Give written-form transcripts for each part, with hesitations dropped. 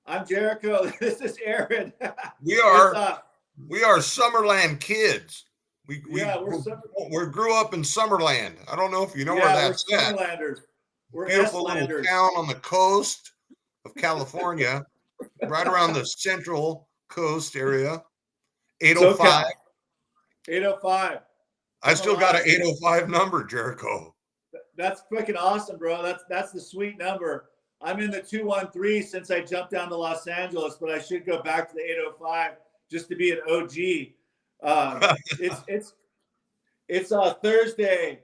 I'm Jericho. This is Aaron. We it's are we are Summerland kids. We we yeah, we're summer. we grew up in Summerland. I don't know if you know where Yeah, we're that's at. Summerlanders. We're Beautiful little S-landers. town on the coast of California, right around the central coast area. 805. SoCal 805. I I'm still got an alive. 805 number, Jericho. That's freaking awesome, bro. That's the sweet number. I'm in the 213 since I jumped down to Los Angeles, but I should go back to the 805 just to be an OG. It's Thursday.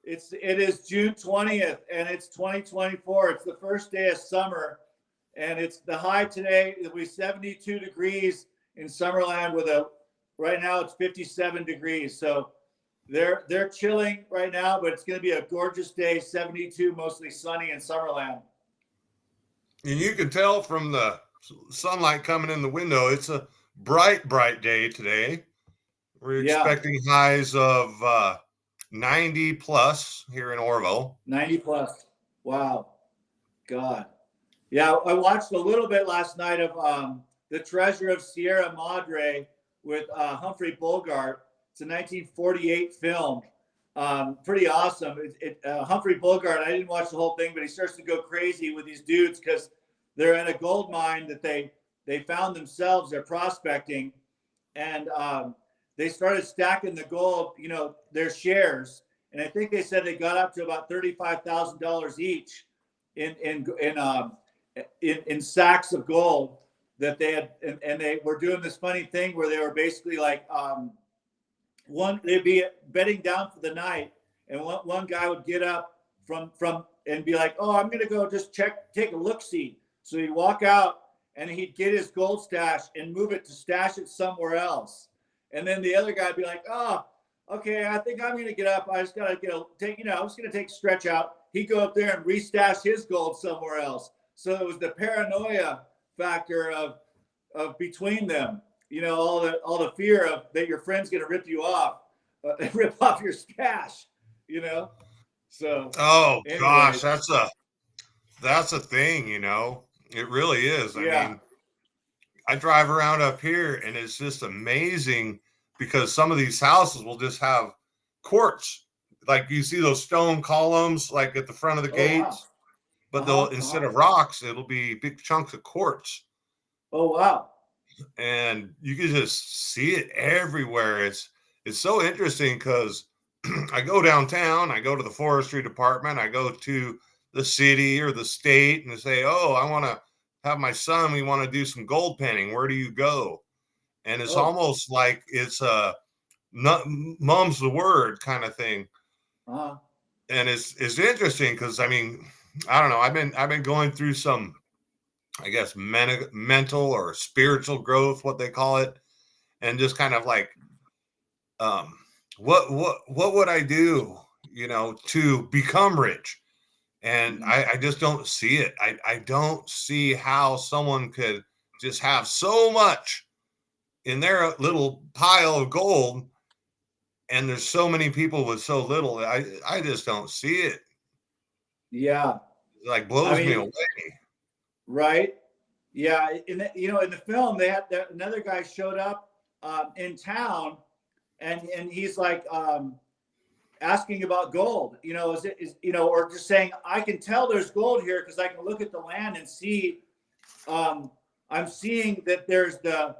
It is June 20th, and it's 2024. It's the first day of summer, and it's the high today. It'll be 72 degrees in Summerland right now it's 57 degrees. So they're chilling right now, but it's going to be a gorgeous day, 72, mostly sunny in Summerland. And you can tell from the sunlight coming in the window, it's a bright day today. We're expecting highs of 90 plus here in Orville. 90 plus. Wow. God. Yeah, I watched a little bit last night of The Treasure of Sierra Madre with Humphrey Bogart. It's a 1948 film. Pretty awesome. Humphrey Bogart, I didn't watch the whole thing, but he starts to go crazy with these dudes because they're at a gold mine that they found themselves. They're prospecting, and they started stacking the gold, their shares. And I think they said they got up to about $35,000 each in sacks of gold that they had, and they were doing this funny thing where they were basically like they'd be bedding down for the night, and one guy would get up from and be like, "Oh, I'm gonna go just take a look-see." So he'd walk out and he'd get his gold stash and move it to stash it somewhere else. And then the other guy'd be like, "Oh, okay, I think I'm gonna get up. I just gotta I'm just gonna take a stretch out." He'd go up there and restash his gold somewhere else. So it was the paranoia factor of between them. All the fear of that your friend's gonna rip you off, rip off your stash. So. Oh Anyways. gosh, that's a thing. It really is. I mean, I drive around up here and it's just amazing because some of these houses will just have quartz. Like you see those stone columns like at the front of the gates, wow. But instead of rocks, it'll be big chunks of quartz. Oh, wow. And you can just see it everywhere. It's so interesting because I go downtown, I go to the forestry department, I go to the city or the state and say, "Oh, I want to have my son, we want to do some gold panning. Where do you go?" And it's almost like it's mum's the word kind of thing. Uh-huh. And it's interesting because I mean, I don't know. I've been going through some, I guess, mental or spiritual growth, what they call it, and just kind of like, what would I do, to become rich? And I just don't see it. I don't see how someone could just have so much in their little pile of gold, and there's so many people with so little. I just don't see it. Yeah, it like blows me away. Right? Yeah. In the film, they had another guy showed up in town, and he's like asking about gold. Or just saying, "I can tell there's gold here because I can look at the land and see. I'm seeing that there's the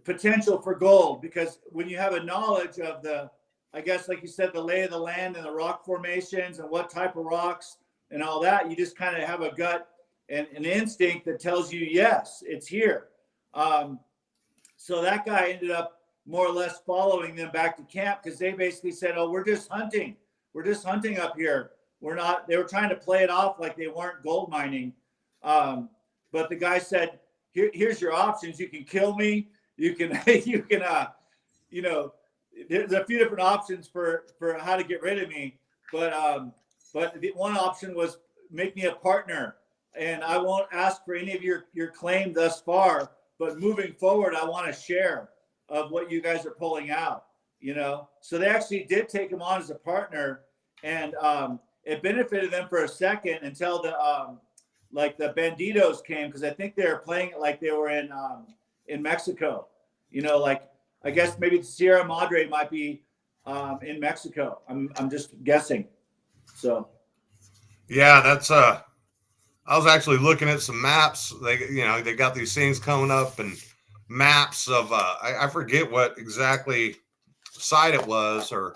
potential for gold because when you have a knowledge of I guess like you said, the lay of the land and the rock formations and what type of rocks and all that, you just kind of have a gut and an instinct that tells you, yes, it's here." So that guy ended up more or less following them back to camp because they basically said, "Oh, we're just hunting. We're just hunting up here. We're not." They were trying to play it off like they weren't gold mining. But the guy said, here's your options. You can kill me. You can, there's a few different options for how to get rid of me. But the one option was make me a partner, and I won't ask for any of your claim thus far, but moving forward, I want a share of what you guys are pulling out, So they actually did take him on as a partner, and it benefited them for a second until like the Banditos came, because I think they were playing it like they were in Mexico. You know, like I guess maybe the Sierra Madre might be in Mexico. I'm just guessing. So Yeah, that's I was actually looking at some maps. They got these things coming up and maps of I forget what exactly site it was, or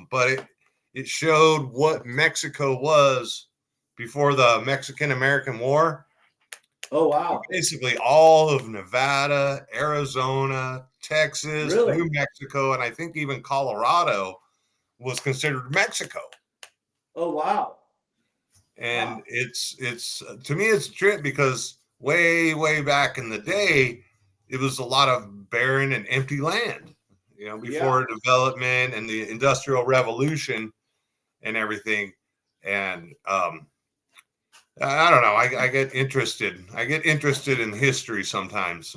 but it showed what Mexico was before the Mexican American War. oh wow, Basically all of Nevada, Arizona, Texas, really? New Mexico, and I think even Colorado was considered Mexico. Oh wow, And huh. it's to me it's a trip, because way back in the day it was a lot of barren and empty land, Yeah, before development and the Industrial Revolution and everything. And I don't know, I get interested in history sometimes.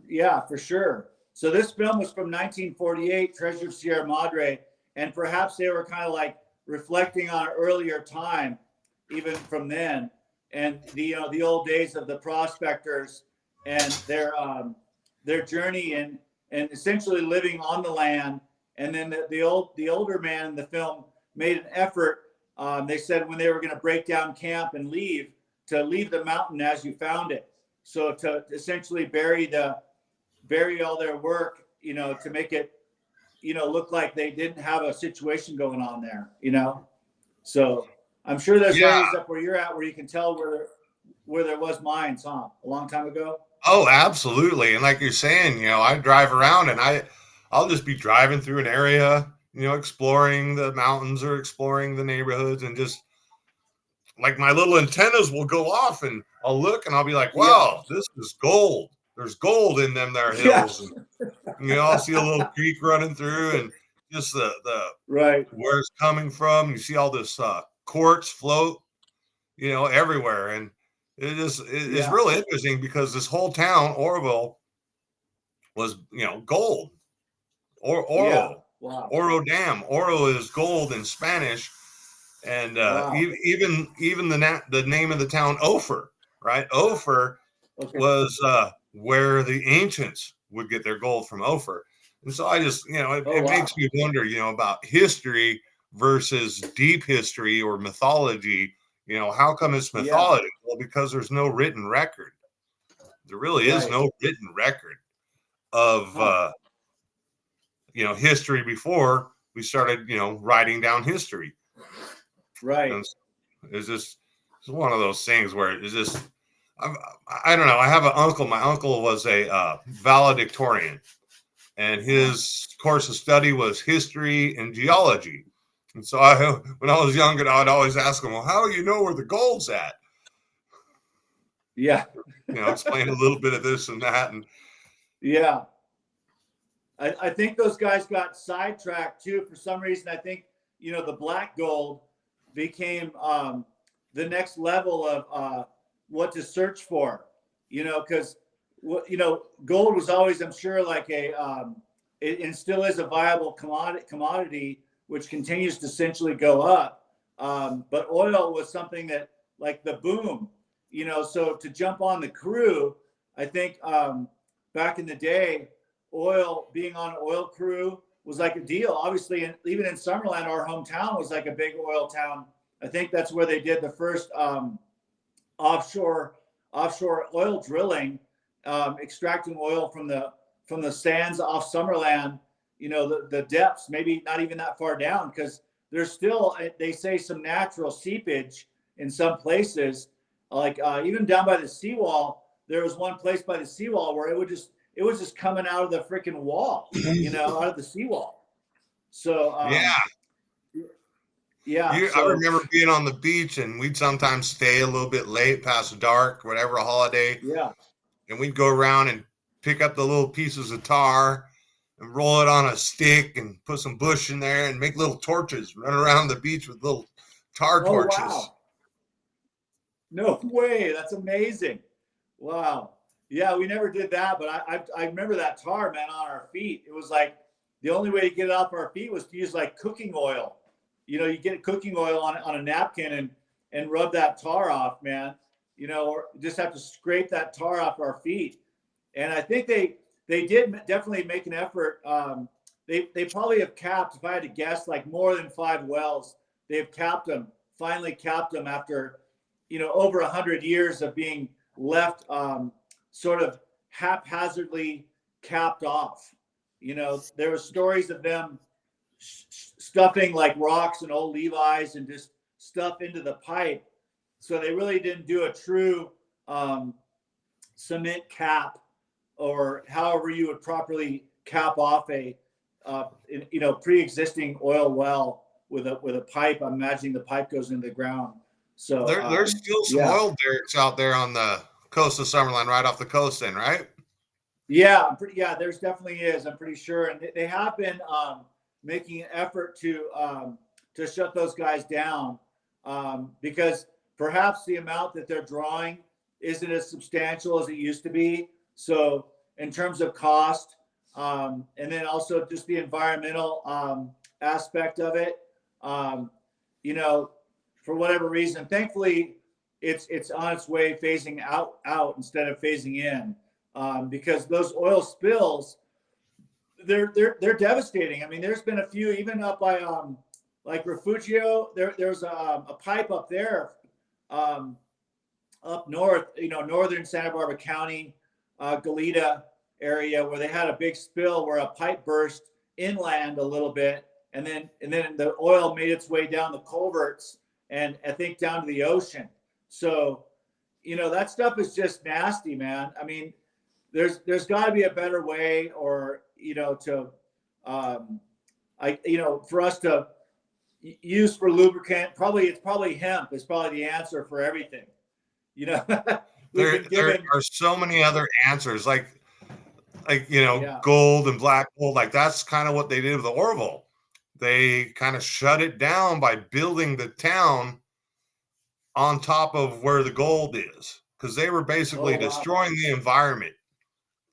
yeah, for sure. So this film was from 1948, Treasure of Sierra Madre, and perhaps they were kind of like reflecting on an earlier time, even from then, and the old days of the prospectors and their journey and essentially living on the land. And then the older man in the film made an effort. They said when they were going to break down camp and leave, to leave the mountain as you found it. So to essentially bury all their work, to make it, look like they didn't have a situation going on there. So I'm sure there's Yeah. areas up where you're at where you can tell where there was mines, huh? A long time ago. Oh, absolutely. And like you're saying, I drive around and I'll just be driving through an area, exploring the mountains or exploring the neighborhoods, and just like my little antennas will go off and I'll look and I'll be like, Yeah. wow, this is gold. There's gold in them there Yeah. hills. And I'll see a little creek running through, and just the Right. where it's coming from. You see all this quartz float, everywhere. And it's Yeah. really interesting, because this whole town, Orville, was, gold, or Yeah. oro, Wow. oro dam. Oro is gold in Spanish. And Wow. even the name of the town, Ophir, right? Ophir Okay. was where the ancients would get their gold, from Ophir. And so I just, Oh it wow. makes me wonder, about history versus deep history or mythology. How come it's Yeah. mythology? Well, because there's no written record. There really is Right. no written record of Huh. history before we started, writing down history. Right. And it's just, it's one of those things where it's just, I don't know. I have an uncle. My uncle was a valedictorian, and his course of study was history and geology. And so when I was younger, I'd always ask him, well, how do you know where the gold's at? Yeah. Explain a little bit of this and that. And Yeah. I think those guys got sidetracked too. For some reason, I think, the black gold became the next level of what to search for, because, gold was always, I'm sure, like it and still is a viable commodity, which continues to essentially go up. But oil was something that, like the boom, so to jump on the crew, I think back in the day, being on an oil crew was like a deal. Obviously, and even in Summerland, our hometown was like a big oil town. I think that's where they did the first offshore oil drilling, extracting oil from the sands off Summerland. The depths, maybe not even that far down, because there's still, they say, some natural seepage in some places. Like even down by the seawall, there was one place by the seawall where it was just coming out of the freaking wall, out of the seawall. So yeah, yeah, I so remember being on the beach, and we'd sometimes stay a little bit late past dark, whatever holiday, yeah. and we'd go around and pick up the little pieces of tar and roll it on a stick and put some bush in there and make little torches, run around the beach with little tar Oh torches. wow. No way. That's amazing. Wow. Yeah, we never did that, but I remember that tar, man, on our feet. It was like the only way to get it off our feet was to use like cooking oil. You get cooking oil on a napkin and rub that tar off, man. Or just have to scrape that tar off our feet. And I think they did definitely make an effort. They probably have capped, if I had to guess, like more than 5 wells. They've finally capped them after, over 100 years of being left sort of haphazardly capped off. There were stories of them stuffing like rocks and old Levi's and just stuff into the pipe. So they really didn't do a true cement cap, or however you would properly cap off a pre-existing oil well with a pipe. I'm imagining the pipe goes into the ground. So there's still some oil derricks out there on the coast of Summerland, right off the coast then, right? Yeah, there's definitely is. I'm pretty sure. And they have been making an effort to shut those guys down because perhaps the amount that they're drawing isn't as substantial as it used to be. So in terms of cost, and then also just the environmental aspect of it, for whatever reason, thankfully it's on its way phasing out instead of phasing in, because those oil spills, they're devastating. I mean, there's been a few even up by like Refugio. There's a pipe up there up north, northern Santa Barbara County, Goleta area, where they had a big spill where a pipe burst inland a little bit, and then the oil made its way down the culverts and I think down to the ocean. So, that stuff is just nasty, man. I mean, there's got to be a better way, or for us to use for lubricant. It's probably hemp is probably the answer for everything. There are so many other answers, like Yeah. gold and black gold. Like that's kind of what they did with the Orville. They kind of shut it down by building the town on top of where the gold is, because they were basically destroying the environment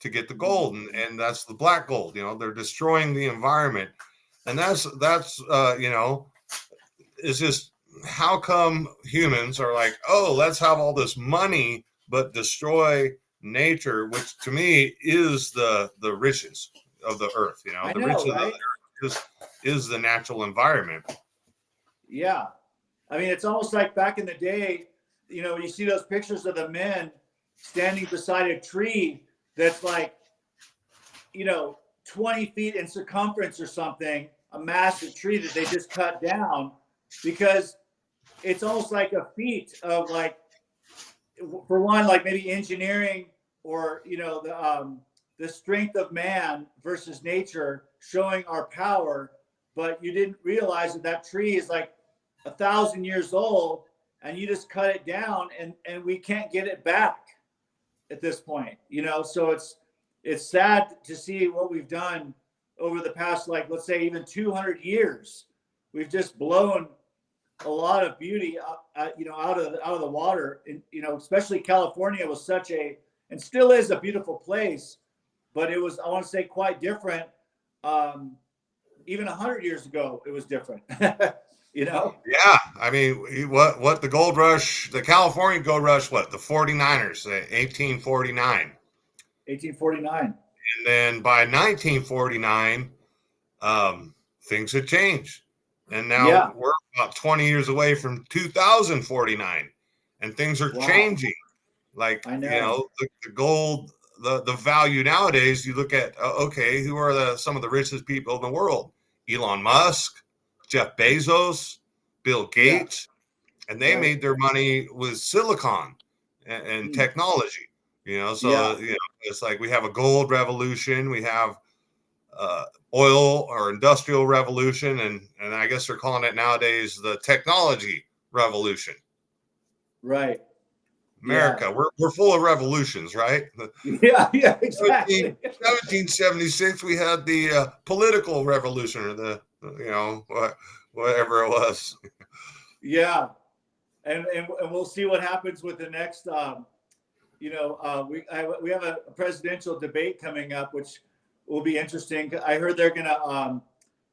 to get the gold, and that's the black gold. They're destroying the environment, and that's it's just, how come humans are like, oh, let's have all this money but destroy nature, which to me is the riches of the earth. The riches of the earth is the natural environment. Yeah. I mean, it's almost like back in the day, you see those pictures of the men standing beside a tree that's like, 20 feet in circumference or something, a massive tree that they just cut down, because it's almost like a feat of, like, for one, like maybe engineering, or, the strength of man versus nature showing our power. But you didn't realize that tree is like 1,000 years old, and you just cut it down, and we can't get it back at this point. So it's sad to see what we've done over the past, like, let's say even 200 years. We've just blown a lot of beauty out of the water. And especially California was and still is a beautiful place, but it was, I want to say, quite different. Even 100 years ago, it was different. Yeah. I mean, what the gold rush, the California gold rush, what the 49ers, 1849. 1849. And then by 1949, things had changed. And now we're about 20 years away from 2049, and things are changing. Like, the gold, the value nowadays, you look at, okay, who are some of the richest people in the world? Elon Musk, Jeff Bezos, Bill Gates, and they made their money with silicon and technology. It's like we have a gold revolution, we have oil or industrial revolution, and I guess they're calling it nowadays the technology revolution. Right. America, we're full of revolutions, right? Yeah, exactly. 1776, we had the political revolution, or the whatever it was. Yeah, and we'll see what happens with the next. We have a presidential debate coming up, which will be interesting. I heard they're gonna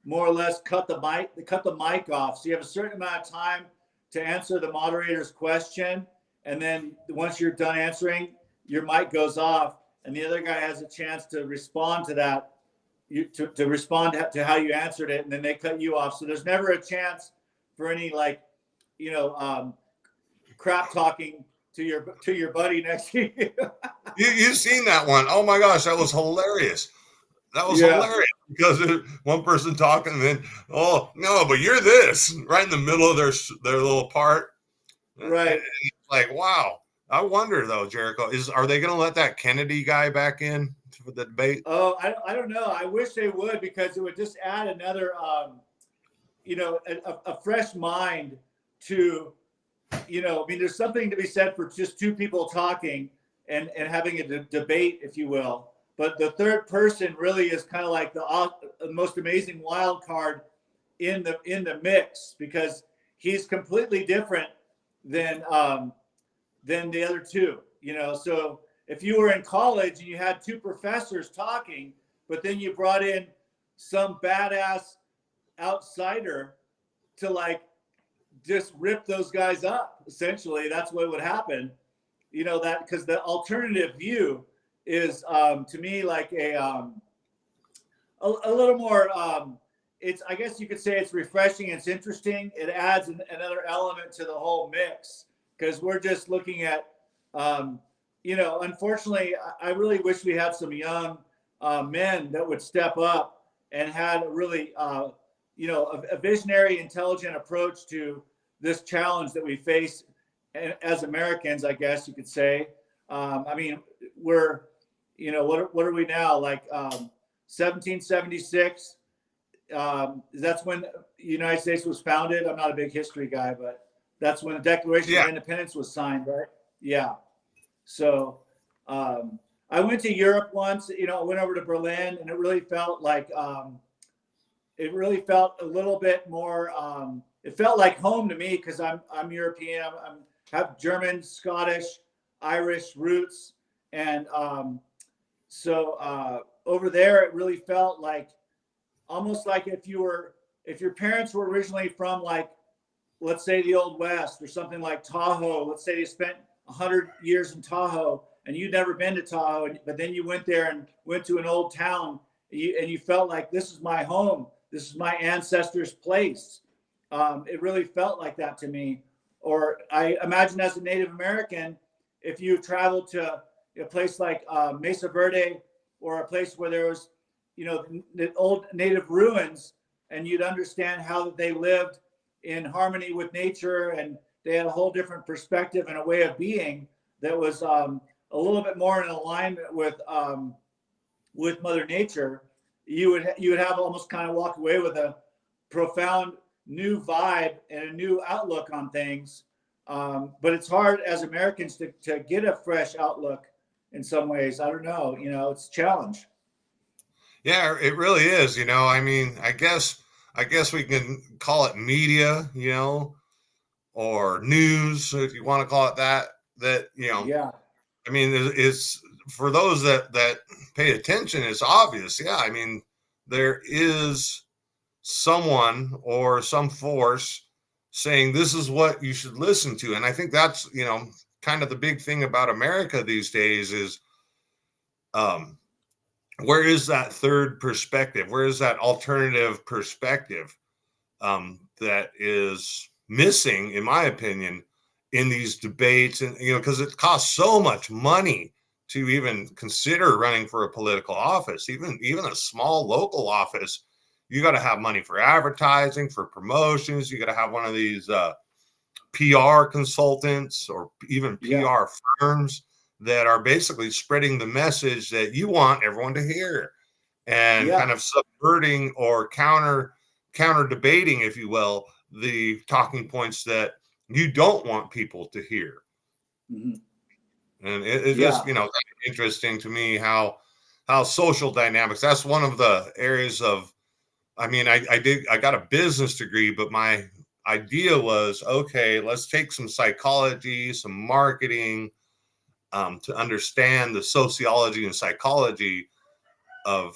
more or less cut the mic off. So you have a certain amount of time to answer the moderator's question. And then once you're done answering, your mic goes off and the other guy has a chance to respond to that, to respond to how you answered it. And then they cut you off. So there's never a chance for any like, crap talking to your buddy next to you. You've seen that one. Oh my gosh, that was hilarious. That was hilarious because one person talking and then, oh no, but you're this right in the middle of their little part. Right. And it's like, wow. I wonder though, Jericho, are they going to let that Kennedy guy back in for the debate? Oh, I don't know. I wish they would, because it would just add another, a fresh mind to, there's something to be said for just two people talking and having a debate, if you will. But the third person really is kind of like the most amazing wild card in the mix, because he's completely different than the other two. So if you were in college and you had two professors talking, but then you brought in some badass outsider to like just rip those guys up, essentially, that's what would happen. That because the alternative view is to me like a little more I guess you could say it's refreshing, it's interesting, it adds another element to the whole mix, because we're just looking at unfortunately, I really wish we had some young men that would step up and had a really a visionary, intelligent approach to this challenge that we face as Americans, I guess you could say. We're, what are we now? Like 1776. That's when the United States was founded. I'm not a big history guy, but that's when the Declaration of Independence was signed, right? Yeah. So I went to Europe once. I went over to Berlin, and it really felt like a little bit more. It felt like home to me, because I'm European. I have German, Scottish, Irish roots, and so over there it really felt like almost like if your parents were originally from, like, let's say the Old West or something like Tahoe. Let's say they spent 100 years in Tahoe and you'd never been to Tahoe, but then you went there and went to an old town, and you felt like, this is my home. This is my ancestors' place. It really felt like that to me. Or I imagine as a Native American, if you traveled to a place like Mesa Verde, or a place where there was, the old native ruins, and you'd understand how they lived in harmony with nature, and they had a whole different perspective and a way of being that was a little bit more in alignment with Mother Nature. You would have almost kind of walk away with a profound new vibe and a new outlook on things. But it's hard as Americans to get a fresh outlook in some ways. I don't know, it's a challenge. Yeah, it really is. I guess we can call it media, or news, if you want to call it that. Yeah. It's for those that pay attention, it's obvious. Yeah. There is someone or some force saying this is what you should listen to. And I think that's, kind of the big thing about America these days is, where is that third perspective? Where is that alternative perspective that is missing, in my opinion, in these debates? And, because it costs so much money to even consider running for a political office, even a small local office. You got to have money for advertising, for promotions. You got to have one of these PR consultants or even PR firms that are basically spreading the message that you want everyone to hear, and kind of subverting or counter debating, if you will, the talking points that you don't want people to hear. Mm-hmm. And it's just, kind of interesting to me how social dynamics, that's one of the areas of, I got a business degree, but my idea was, okay, let's take some psychology, some marketing, to understand the sociology and psychology of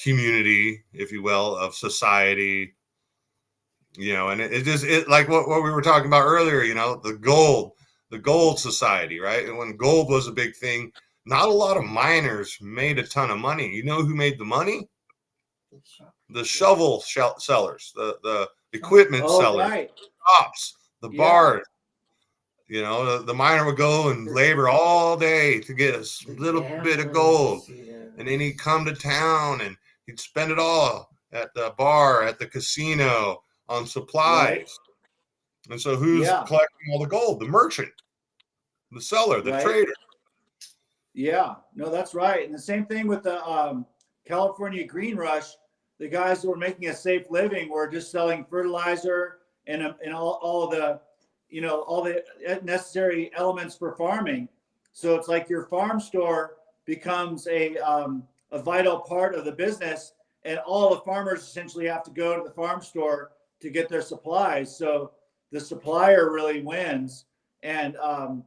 community, if you will, of society, And it like what we were talking about earlier, the gold society, right? And when gold was a big thing, not a lot of miners made a ton of money. You know who made the money? The shovel sellers, the equipment Oh, sellers, right. shops, the Yeah. bars. The miner would go and labor all day to get a little bit of gold, and then he'd come to town and he'd spend it all at the bar, at the casino, on supplies. Right. And so who's Yeah. collecting all the gold? The merchant, the seller, the Right. trader. Yeah. No, that's right. And the same thing with the California Green Rush. The guys that were making a safe living were just selling fertilizer and all the, all the necessary elements for farming. So it's like your farm store becomes a vital part of the business, and all the farmers essentially have to go to the farm store to get their supplies. So the supplier really wins. And when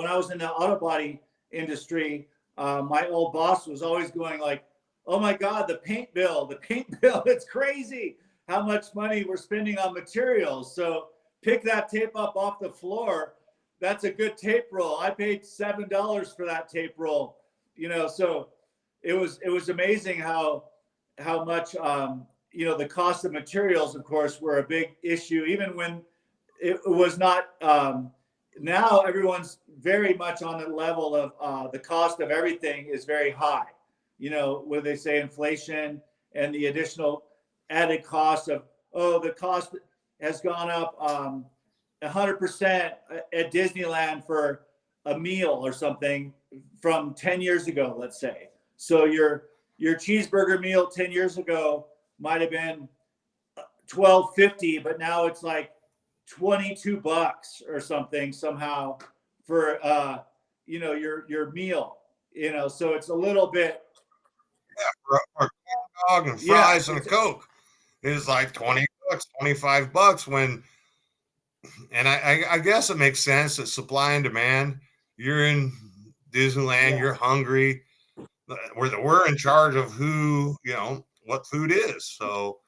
I was in the auto body industry, my old boss was always going like, "Oh my God, the paint bill, it's crazy how much money we're spending on materials. So pick that tape up off the floor. That's a good tape roll. I paid $7 for that tape roll." So it was amazing how much the cost of materials, of course, were a big issue, even when it was not. Now everyone's very much on the level of the cost of everything is very high. Where they say inflation and the additional added cost of, the cost has gone up 100% at Disneyland for a meal or something from 10 years ago, let's say. So your cheeseburger meal 10 years ago might have been $12.50, but now it's like $22 or something somehow for your meal. So it's a little bit. For a dog and fries and a Coke is like $20, $25 when, and I guess it makes sense that supply and demand. You're in Disneyland, you're hungry. We're in charge of what food is. So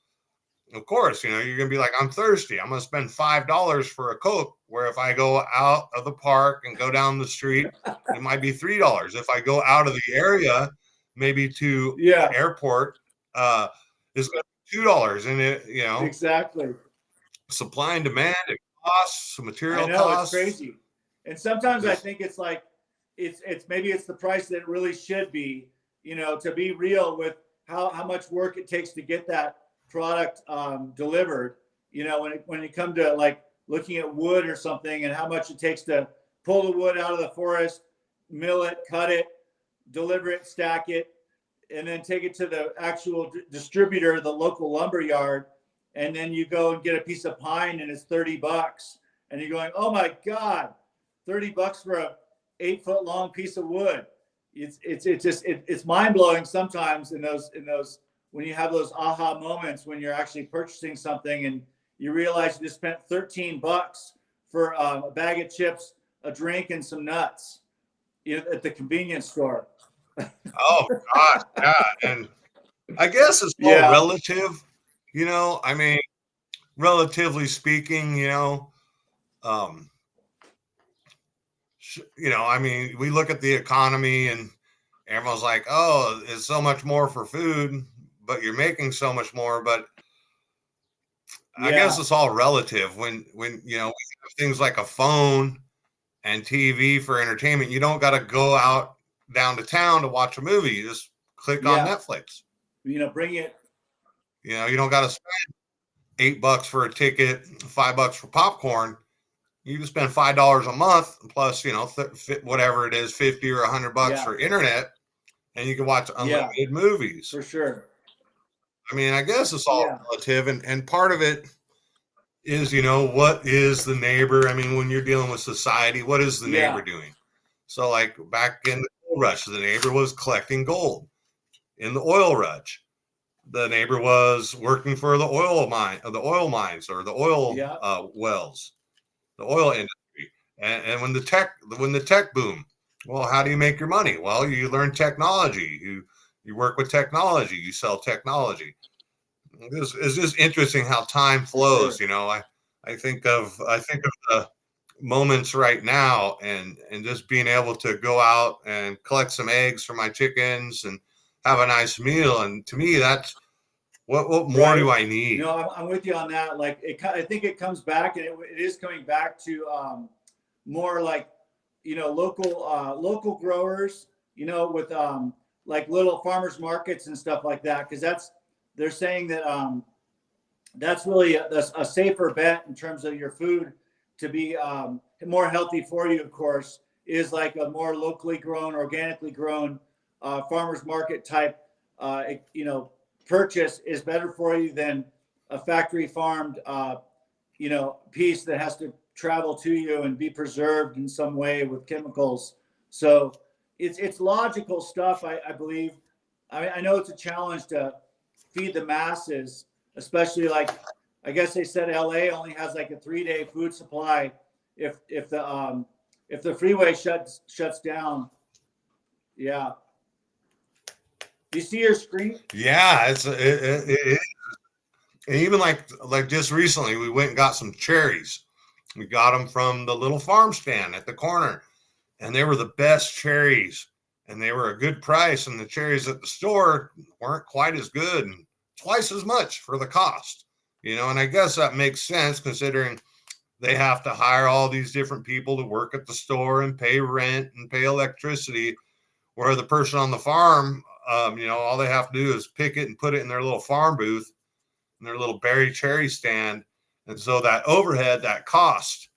of course, you're gonna be like, I'm thirsty. I'm gonna spend $5 for a Coke. Where if I go out of the park and go down the street, it might be $3. If I go out of the area, maybe to the airport, it's gonna be $2. And Exactly. Supply and demand, it costs, material I know, costs. it's crazy. And sometimes I think it's like it's maybe it's the price that it really should be, to be real with how much work it takes to get that product delivered. When you come to like looking at wood or something and how much it takes to pull the wood out of the forest, mill it, cut it, deliver it, stack it, and then take it to the actual distributor, the local lumber yard. And then you go and get a piece of pine and it's $30. And you're going, oh my God, $30 for a 8-foot long piece of wood. It's mind blowing sometimes in those when you have those aha moments when you're actually purchasing something and you realize you just spent $13 for a bag of chips, a drink, and some nuts at the convenience store. Oh God, yeah. And I guess it's all relative, I mean, relatively speaking, I mean, we look at the economy and everyone's like, oh, it's so much more for food, but you're making so much more. But I guess it's all relative. When we have things like a phone and TV for entertainment, you don't got to go out down to town to watch a movie. You just click on Netflix. Bring it. You don't got to spend $8 for a ticket, $5 for popcorn. You can spend $5 a month plus, whatever it is, 50 or $100 for internet, and you can watch unlimited movies. For sure. I mean, I guess it's all relative, and part of it is, what is the neighbor? I mean, when you're dealing with society, what is the neighbor doing? So, like back in the gold rush, the neighbor was collecting gold. In the oil rush, the neighbor was working for the oil mines or the oil wells, the oil industry. And when the tech boom, well, how do you make your money? Well, you learn technology. You work with technology. You sell technology. it's just interesting how time For sure. flows. I think of the moments right now, and just being able to go out and collect some eggs for my chickens and have a nice meal. And to me, that's what more Right. do I need? I'm with you on that. Like I think it comes back, and it is coming back to more like, local growers, with like little farmers markets and stuff like that. Because they're saying that that's really a safer bet in terms of your food to be more healthy for you, of course, is like a more locally grown, organically grown farmers market type, purchase is better for you than a factory farmed, piece that has to travel to you and be preserved in some way with chemicals. So it's logical stuff, I believe. I know it's a challenge to feed the masses, especially like, I guess they said LA only has like a 3-day food supply if the freeway shuts down. Yeah. Do you see your screen? Yeah, and even like just recently, we went and got some cherries. We got them from the little farm stand at the corner, and they were the best cherries, and they were a good price. And the cherries at the store weren't quite as good, and twice as much for the cost. And I guess that makes sense considering they have to hire all these different people to work at the store and pay rent and pay electricity, where the person on the farm, all they have to do is pick it and put it in their little farm booth, in their little berry cherry stand. And so that overhead, that cost,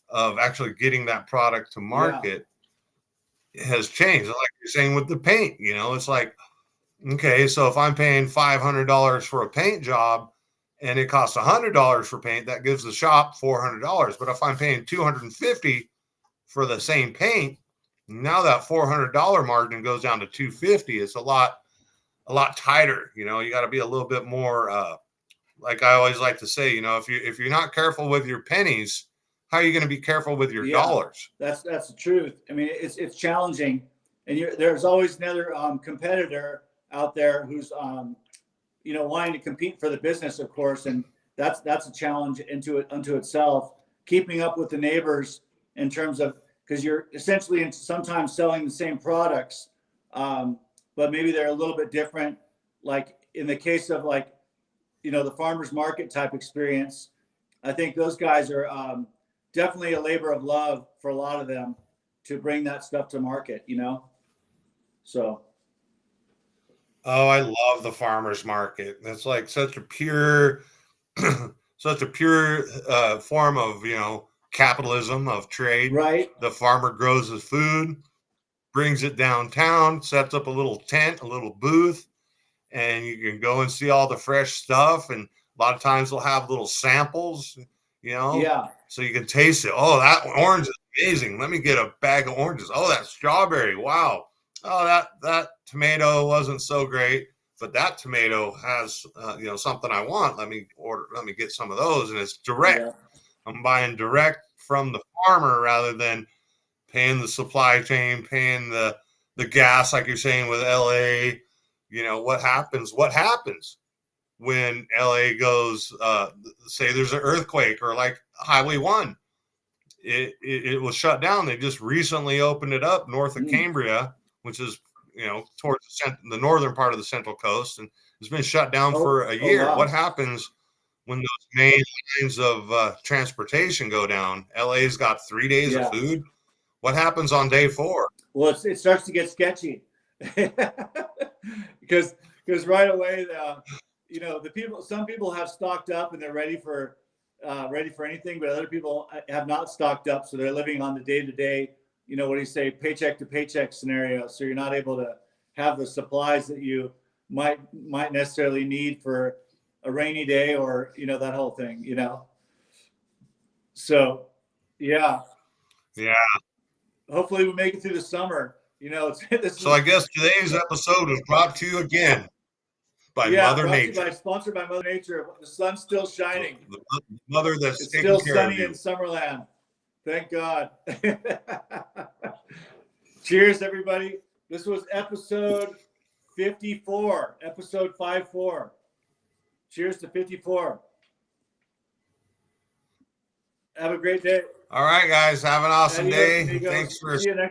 of actually getting that product to Yeah. market has changed. Like you're saying with the paint, it's like, okay, so if I'm paying $500 for a paint job and it costs $100 for paint, that gives the shop $400. But if I'm paying $250 for the same paint, now that $400 margin goes down to $250. It's a lot tighter. You got to be a little bit more, like I always like to say, if you're not careful with your pennies, how are you going to be careful with your dollars? That's the truth. I mean, it's challenging, and there's always another competitor out there who's wanting to compete for the business, of course, and that's a challenge unto itself. Keeping up with the neighbors in terms of, because you're essentially sometimes selling the same products, but maybe they're a little bit different. Like in the case of like, the farmers market type experience, I think those guys are definitely a labor of love for a lot of them to bring that stuff to market. So. Oh, I love the farmers market. That's like such a pure, form of capitalism, of trade. Right. The farmer grows his food, brings it downtown, sets up a little tent, a little booth, and you can go and see all the fresh stuff. And a lot of times they'll have little samples, Yeah. so you can taste it. Oh, that orange is amazing. Let me get a bag of oranges. Oh, that strawberry. Wow. Oh, that tomato wasn't so great, but that tomato has something I want. Let me get some of those. And it's direct. Yeah. I'm buying direct from the farmer rather than paying the supply chain, paying the gas, like you're saying with LA. What happens when LA goes, say there's an earthquake, or like Highway 1, it was shut down. They just recently opened it up north of Cambria, which is, towards the northern part of the Central Coast, and it's been shut down for a year. Wow. What happens when those main lines of transportation go down? LA's got 3 days of food. What happens on day 4? Well, it starts to get sketchy because right away, some people have stocked up and they're ready for anything, but other people have not stocked up, so they're living on the day-to-day, what do you say, paycheck to paycheck scenario. So you're not able to have the supplies that you might necessarily need for a rainy day, or that whole thing. So yeah. Hopefully we make it through the summer. So I guess today's episode was brought to you again by Mother Nature. Sponsored by Mother Nature. The sun's still shining. The mother that's it's taking still care sunny of you. in Summerland. Thank God. Cheers, everybody. This was episode 54, episode 54. Cheers to 54. Have a great day. All right, guys. Have an awesome Adios, day. amigos. Thanks for See you next